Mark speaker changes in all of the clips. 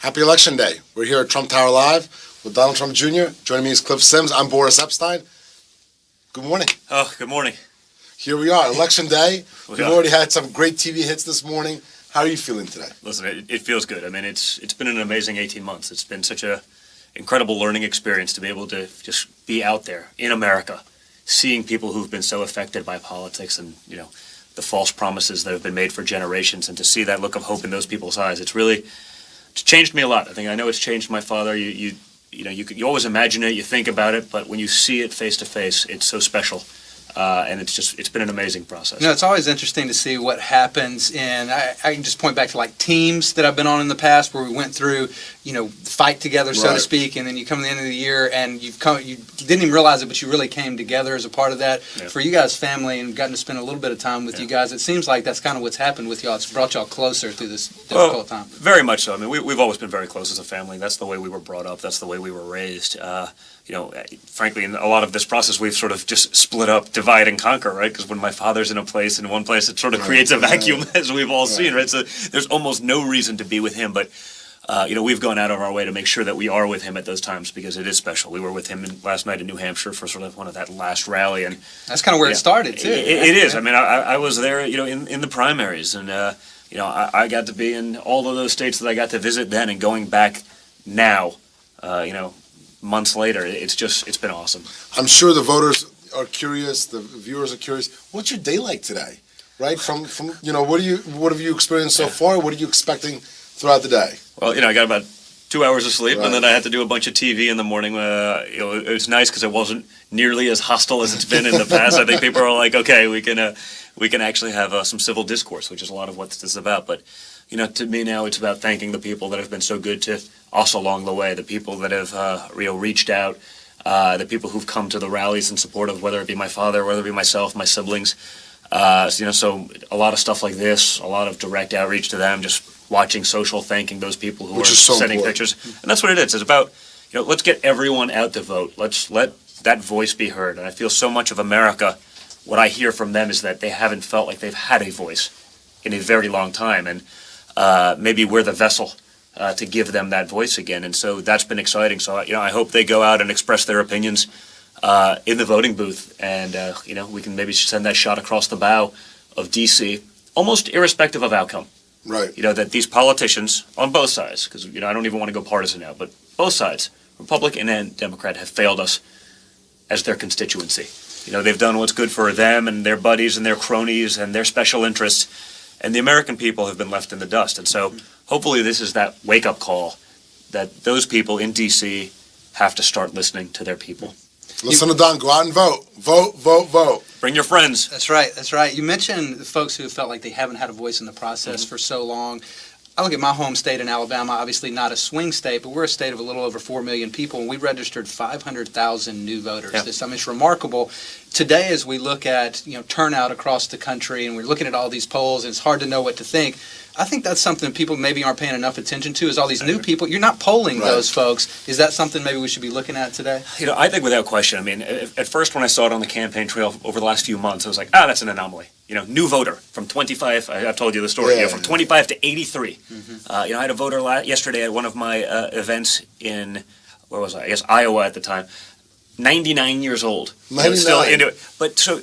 Speaker 1: Happy Election Day. We're here at Trump Tower Live with Donald Trump Jr. Joining me is Cliff Sims. I'm Boris Epshteyn. Good morning.
Speaker 2: Oh, good morning.
Speaker 1: Here we are, Election Day.
Speaker 2: We've
Speaker 1: already had some great TV hits this morning. How are you feeling today?
Speaker 2: Listen, it feels good. I mean, it's been an amazing 18 months. It's been such a incredible learning experience to be able to just be out there in America, seeing people who've been so affected by politics and, the false promises that have been made for generations, and to see that look of hope in those people's eyes. It's changed me a lot. I know it's changed my father. You always imagine it, you think about it, but when you see it face to face, it's so special. And it's been an amazing process.
Speaker 3: It's always interesting to see what happens I can just point back to like teams that I've been on in the past where we went through, fight together, so to speak, and then you come to the end of the year and you didn't even realize it, but you really came together as a part of that. Yeah. For you guys' family and gotten to spend a little bit of time with you guys, it seems like that's kind of what's happened with y'all. It's brought y'all closer through this difficult time.
Speaker 2: Very much so. I mean, we've always been very close as a family. That's the way we were brought up. That's the way we were raised. Frankly, in a lot of this process, we've sort of just split up, divide and conquer, right? Because when my father's in one place, it sort of creates a vacuum, as we've all seen, right? So there's almost no reason to be with him, but we've gone out of our way to make sure that we are with him at those times because it is special. We were with him last night in New Hampshire for sort of one of that last rally, and
Speaker 3: that's kind of where it started too.
Speaker 2: It is. I mean, I was there, in the primaries, and I got to be in all of those states that I got to visit then, and going back now, months later, it's been awesome.
Speaker 1: I'm sure the voters are curious, the viewers are curious. What's your day like today? Right? From what have you experienced so far? What are you expecting throughout the day?
Speaker 2: Well, I got about 2 hours of sleep, and then I had to do a bunch of TV in the morning. It was nice because it wasn't nearly as hostile as it's been in the past. I think people are like, okay, we can actually have some civil discourse, which is a lot of what this is about. But to me now, it's about thanking the people that have been so good to us along the way, the people that have reached out, the people who've come to the rallies in support of whether it be my father, whether it be myself, my siblings. So a lot of stuff like this, a lot of direct outreach to them, just watching social, thanking those people who are sending pictures. And that's what it is. It's about, let's get everyone out to vote. Let's let that voice be heard. And I feel so much of America, what I hear from them is that they haven't felt like they've had a voice in a very long time. And maybe we're the vessel to give them that voice again. And so that's been exciting. So, I hope they go out and express their opinions in the voting booth. And, we can maybe send that shot across the bow of D.C., almost irrespective of outcome.
Speaker 1: Right.
Speaker 2: That these politicians on both sides, because, I don't even want to go partisan now, but both sides, Republican and Democrat, have failed us as their constituency. They've done what's good for them and their buddies and their cronies and their special interests. And the American people have been left in the dust. And so hopefully this is that wake-up call that those people in D.C. have to start listening to their people.
Speaker 1: Listen to Don. Go out and vote. Vote, vote, vote. Bring your friends.
Speaker 3: That's right. You mentioned the folks who felt like they haven't had a voice in the process for so long. I look at my home state in Alabama, obviously not a swing state, but we're a state of a little over 4 million people, and we registered 500,000 new voters.
Speaker 2: Yep.
Speaker 3: It's remarkable. Today, as we look at turnout across the country, and we're looking at all these polls, and it's hard to know what to think, I think that's something people maybe aren't paying enough attention to, is all these new people. You're not polling those folks. Is that something maybe we should be looking at today?
Speaker 2: I think without question. I mean, at first when I saw it on the campaign trail over the last few months, I was like, that's an anomaly. New voter from 25, I've told you the story, from 25 to 83. Mm-hmm. I had a voter yesterday at one of my events in, where was I? I guess Iowa at the time. 99 years old.
Speaker 1: 99.
Speaker 2: Still into it. But so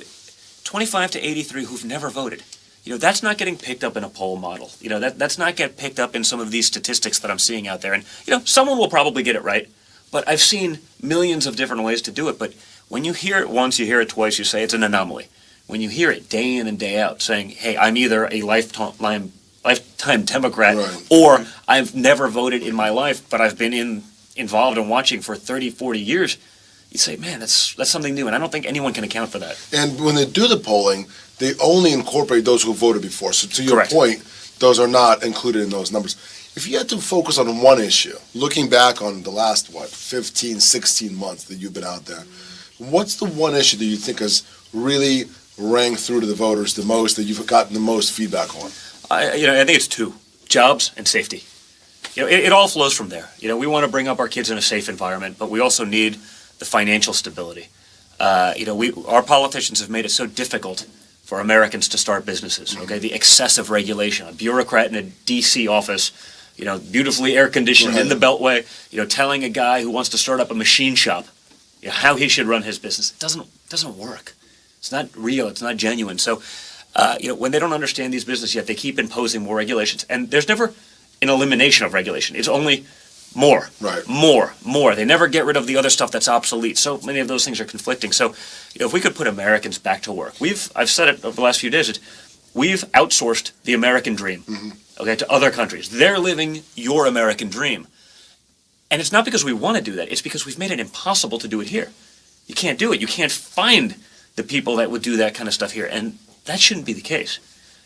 Speaker 2: 25 to 83 who've never voted. That's not getting picked up in a poll model. That's not getting picked up in some of these statistics that I'm seeing out there. And, someone will probably get it right. But I've seen millions of different ways to do it. But when you hear it once, you hear it twice, you say it's an anomaly. When you hear it day in and day out saying, hey, I'm either a lifetime Democrat or I've never voted in my life, but I've been involved and watching for 30, 40 years, you say, man, that's something new. And I don't think anyone can account for that.
Speaker 1: And when they do the polling, they only incorporate those who voted before. So to your point, those are not included in those numbers. If you had to focus on one issue, looking back on the last, 15, 16 months that you've been out there, what's the one issue that you think has really rang through to the voters the most, that you've gotten the most feedback on?
Speaker 2: I think it's two: jobs and safety. It all flows from there. We want to bring up our kids in a safe environment, but we also need the financial stability. Our politicians have made it so difficult for Americans to start businesses. Okay, the excessive regulation. A bureaucrat in a D.C. office, beautifully air conditioned in the Beltway, telling a guy who wants to start up a machine shop, how he should run his business. It doesn't work. It's not real. It's not genuine. So, when they don't understand these businesses yet, they keep imposing more regulations, and there's never an elimination of regulation. It's only more, more. They never get rid of the other stuff that's obsolete. So many of those things are conflicting. So, if we could put Americans back to work, I've said it over the last few days. We've outsourced the American dream, to other countries. They're living your American dream, and it's not because we want to do that. It's because we've made it impossible to do it here. You can't do it. You can't find the people that would do that kind of stuff here, and that shouldn't be the case.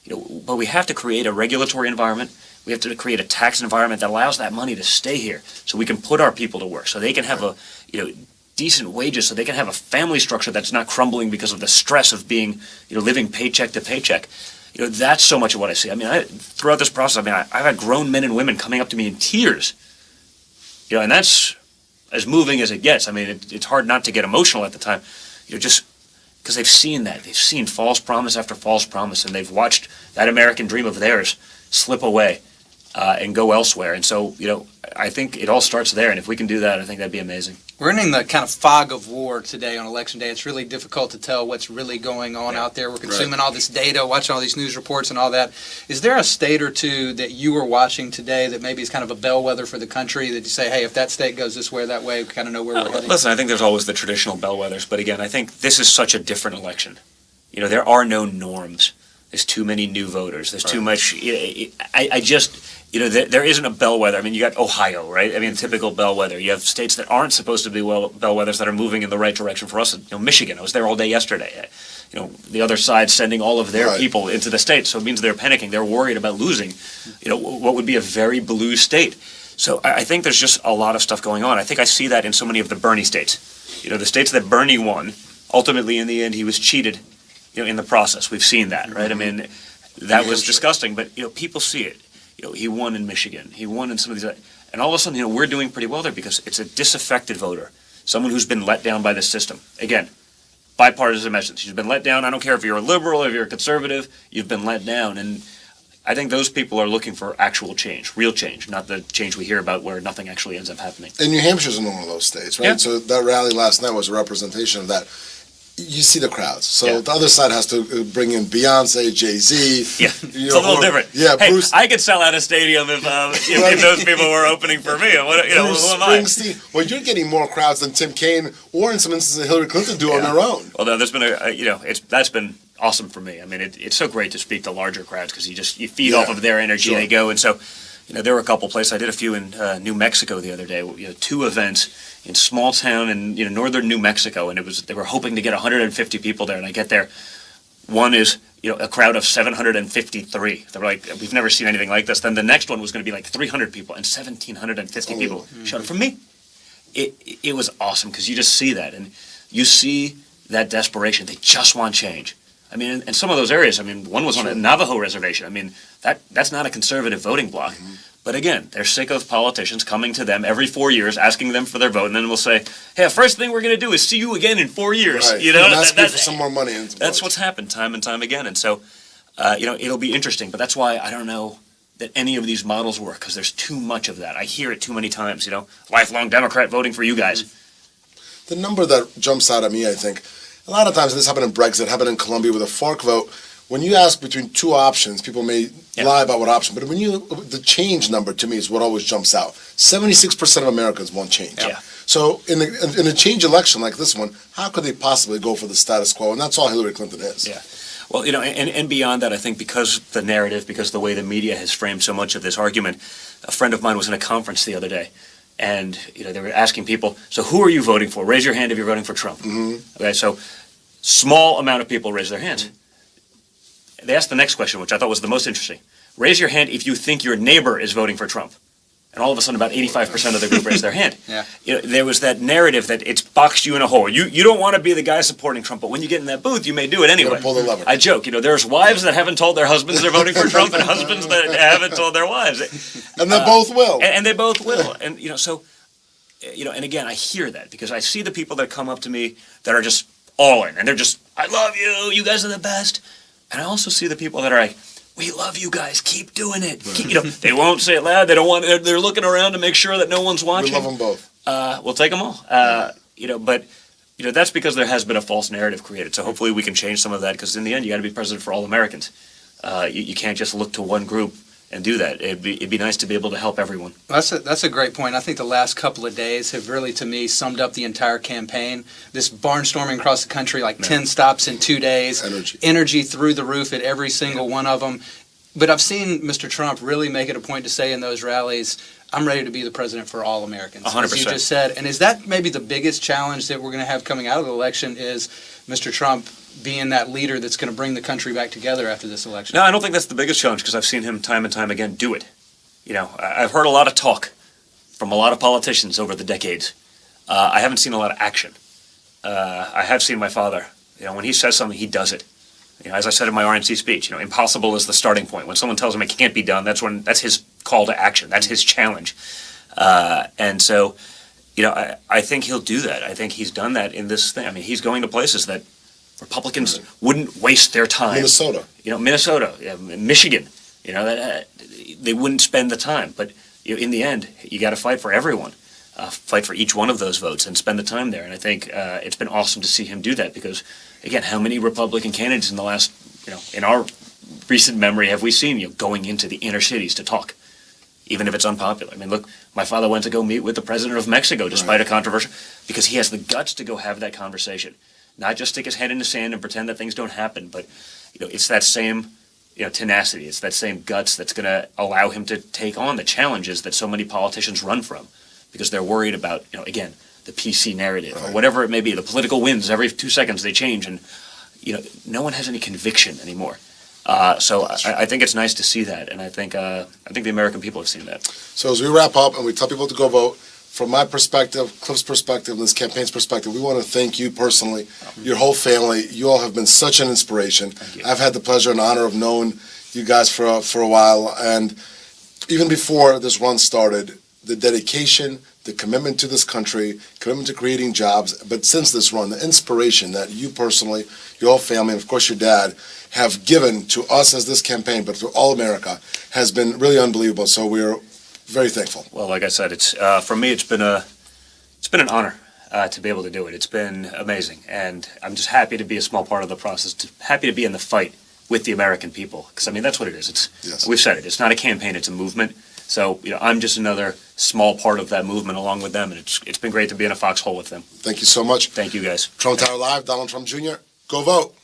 Speaker 2: But we have to create a regulatory environment. We have to create a tax environment that allows that money to stay here, so we can put our people to work, so they can have decent wages, so they can have a family structure that's not crumbling because of the stress of being, living paycheck to paycheck. That's so much of what I see. Throughout this process, I've had grown men and women coming up to me in tears, and that's as moving as it gets. It's hard not to get emotional at the time, just because they've seen that. They've seen false promise after false promise, and they've watched that American dream of theirs slip away and go elsewhere. And so, I think it all starts there, and if we can do that, I think that'd be amazing.
Speaker 3: We're in the kind of fog of war today on Election Day. It's really difficult to tell what's really going on out there. We're consuming all this data, watching all these news reports and all that. Is there a state or two that you are watching today that maybe is kind of a bellwether for the country, that you say, hey, if that state goes this way or that way, we kind of know where we're heading?
Speaker 2: Listen, I think there's always the traditional bellwethers, but again, I think this is such a different election. There are no norms. There's too many new voters. There's too much. There isn't a bellwether. You got Ohio, right? Typical bellwether. You have states that aren't supposed to be bellwethers that are moving in the right direction for us. Michigan. I was there all day yesterday. The other side sending all of their people into the state, so it means they're panicking. They're worried about losing, what would be a very blue state. So I think there's just a lot of stuff going on. I think I see that in so many of the Bernie states. The states that Bernie won, ultimately in the end he was cheated. In the process, we've seen that, right? That was disgusting, but people see it. He won in Michigan. He won in some of these, and all of a sudden, we're doing pretty well there because it's a disaffected voter, someone who's been let down by the system. Again, bipartisan message. You've been let down. I don't care if you're a liberal, if you're a conservative. You've been let down, and I think those people are looking for actual change, real change, not the change we hear about where nothing actually ends up happening.
Speaker 1: And New Hampshire's in one of those states, right?
Speaker 2: Yeah.
Speaker 1: So that rally last night was a representation of that. You see the crowds. So the other side has to bring in Beyonce, Jay-Z.
Speaker 2: Yeah, it's a little different.
Speaker 1: Yeah,
Speaker 2: hey,
Speaker 1: Bruce.
Speaker 2: I could sell out a stadium if those people were opening for me.
Speaker 1: Bruce
Speaker 2: who am I?
Speaker 1: Springsteen. Well, you're getting more crowds than Tim Kaine or in some instances Hillary Clinton do on their own.
Speaker 2: Well, there's been that's been awesome for me. It's so great to speak to larger crowds because you feed off of their energy. Sure. They go, and so there were a couple places. I did a few in New Mexico the other day. 2 events in small town in northern New Mexico, and they were hoping to get 150 people there, and I get there. One is a crowd of 753. They were like, we've never seen anything like this. Then the next one was going to be like 300 people, and 1,750 people showed up. For me, it was awesome because you just see that, and you see that desperation. They just want change. And some of those areas, one was on a Navajo reservation. That's not a conservative voting bloc. But again, they're sick of politicians coming to them every 4 years, asking them for their vote, and then we'll say, hey, the first thing we're going to do is see you again in 4 years.
Speaker 1: Right. And asking for some more money.
Speaker 2: That's what's happened time and time again. And so, it'll be interesting. But that's why I don't know that any of these models work, because there's too much of that. I hear it too many times, lifelong Democrat voting for you guys.
Speaker 1: The number that jumps out at me, I think, a lot of times, and this happened in Brexit, happened in Colombia with a FARC vote. When you ask between 2 options, people may lie about what option. But the change number to me is what always jumps out. 76% of Americans want change.
Speaker 2: Yeah.
Speaker 1: So in a change election like this one, how could they possibly go for the status quo? And that's all Hillary Clinton is.
Speaker 2: Yeah. Well, and beyond that, I think because the narrative, because the way the media has framed so much of this argument, a friend of mine was in a conference the other day. And they were asking people, so who are you voting for? Raise your hand if you're voting for Trump. Okay, so small amount of people raise their hands. They asked the next question, which I thought was the most interesting. Raise your hand if you think your neighbor is voting for Trump. And all of a sudden, about 85% of the group raised their hand.
Speaker 3: Yeah.
Speaker 2: There was that narrative that it's boxed you in a hole. You don't want to be the guy supporting Trump, but when you get in that booth, you may do it anyway.
Speaker 1: Pull the lever.
Speaker 2: I joke. There's wives that haven't told their husbands they're voting for Trump, and husbands that haven't told their wives.
Speaker 1: And they both will.
Speaker 2: And they both will. And and again, I hear that because I see the people that come up to me that are just all in, and they're just, I love you. You guys are the best. And I also see the people that are like, we love you guys. Keep doing it. They won't say it loud. They don't want. They're looking around to make sure that no one's watching.
Speaker 1: We love them both.
Speaker 2: We'll take them all. But that's because there has been a false narrative created. So hopefully we can change some of that. Because in the end, you got to be president for all Americans. You can't just look to one group and do that. It'd be nice to be able to help everyone.
Speaker 3: That's a great point. I think the last couple of days have really, to me, summed up the entire campaign. This barnstorming across the country, 10 stops in 2 days. Energy through the roof at every single one of them. But I've seen Mr. Trump really make it a point to say in those rallies, I'm ready to be the president for all Americans,
Speaker 2: 100%.
Speaker 3: as you just said. And is that maybe the biggest challenge that we're going to have coming out of the election is Mr. Trump being that leader that's going to bring the country back together after this election?
Speaker 2: No, I don't think that's the biggest challenge because I've seen him time and time again do it. I've heard a lot of talk from a lot of politicians over the decades. I haven't seen a lot of action. I have seen my father. When he says something, he does it. As I said in my RNC speech, impossible is the starting point. When someone tells him it can't be done, that's his call to action. That's his challenge. And so, I think he'll do that. I think he's done that in this thing. I mean, he's going to places that Republicans wouldn't waste their time.
Speaker 1: Minnesota,
Speaker 2: Michigan. They wouldn't spend the time. But in the end, you got to fight for everyone. Fight for each one of those votes and spend the time there. And I think it's been awesome to see him do that because, again, how many Republican candidates in the last, in our recent memory have we seen, going into the inner cities to talk, even if it's unpopular? I mean, look, my father went to go meet with the president of Mexico despite a controversial, because he has the guts to go have that conversation, not just stick his head in the sand and pretend that things don't happen, but, it's that same, tenacity, it's that same guts that's going to allow him to take on the challenges that so many politicians run from. Because they're worried about, again, the PC narrative or whatever it may be. The political winds, every 2 seconds they change, and no one has any conviction anymore. So I think it's nice to see that, and I think the American people have seen that.
Speaker 1: So as we wrap up and we tell people to go vote, from my perspective, Cliff's perspective, this campaign's perspective, we want to thank you personally, your whole family. You all have been such an inspiration.
Speaker 2: Thank you.
Speaker 1: I've had the pleasure and honor of knowing you guys for a while, and even before this run started, the dedication, the commitment to this country, commitment to creating jobs, but since this run, the inspiration that you personally, your whole family, and of course your dad, have given to us as this campaign, but to all America, has been really unbelievable. So we're very thankful.
Speaker 2: Well, like I said, it's for me, it's been an honor to be able to do it. It's been amazing, and I'm just happy to be a small part of the process. Happy to be in the fight with the American people, because that's what it is. We've said it. It's not a campaign; it's a movement. So, I'm just another small part of that movement along with them, and it's been great to be in a foxhole with them.
Speaker 1: Thank you so much.
Speaker 2: Thank you, guys.
Speaker 1: Trump Tower Live, Donald Trump Jr., go vote.